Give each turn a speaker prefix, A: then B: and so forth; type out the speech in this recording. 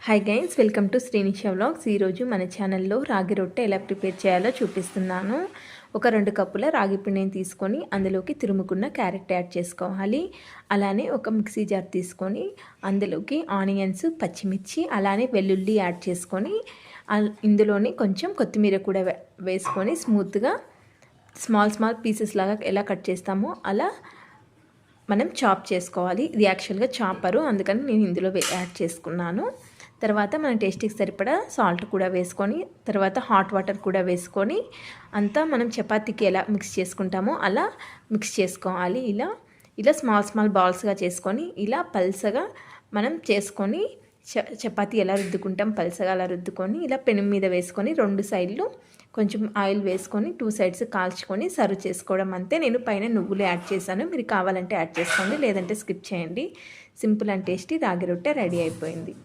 A: Hi guys, welcome to Srinisha vlogs. ఈరోజు మన ఛానల్లో రాగి రొట్టె ఎలా ప్రిపేర్ చేయాలో చూపిస్తున్నాను. ఒక 2 కప్పుల రాగి పిండిని తీసుకొని అందులోకి తురుముకున్న క్యారెట్ యాడ్ చేసుకోవాలి. అలానే ఒక మిక్సీ జార్ తీసుకొని అందులోకి ఆనియన్స్, పచ్చిమిర్చి, అలానే వెల్లుల్లి యాడ్ చేసుకొని ఇందులోని కొంచెం కొత్తిమీర కూడా వేసుకొని స్మూత్గా స్మాల్ పీసెస్ లాగా ఎలా కట్ చేస్తామో అలా మనం చాప్ చేసుకోవాలి. ఇది యాక్చువల్గా చాపరు, అందుకని నేను ఇందులో యాడ్ చేసుకున్నాను. తర్వాత మన టేస్ట్కి సరిపడా సాల్ట్ కూడా వేసుకొని, తర్వాత హాట్ వాటర్ కూడా వేసుకొని అంతా మనం చపాతీకి ఎలా మిక్స్ చేసుకుంటామో అలా మిక్స్ చేసుకోవాలి. ఇలా స్మాల్ బాల్స్గా చేసుకొని ఇలా పల్సగా మనం చేసుకొని చపాతీ ఎలా రుద్దుకుంటాం పల్సగా అలా రుద్దుకొని ఇలా పెనం మీద వేసుకొని 2 సైడ్లు కొంచెం ఆయిల్ వేసుకొని 2 సైడ్స్ కాల్చుకొని సర్వ్ చేసుకోవడం అంతే. నేను పైన నువ్వులు యాడ్ చేశాను, మీరు కావాలంటే యాడ్ చేసుకోండి, లేదంటే స్కిప్ చేయండి. సింపుల్ అండ్ టేస్టీ రాగి రొట్టె రెడీ అయిపోయింది.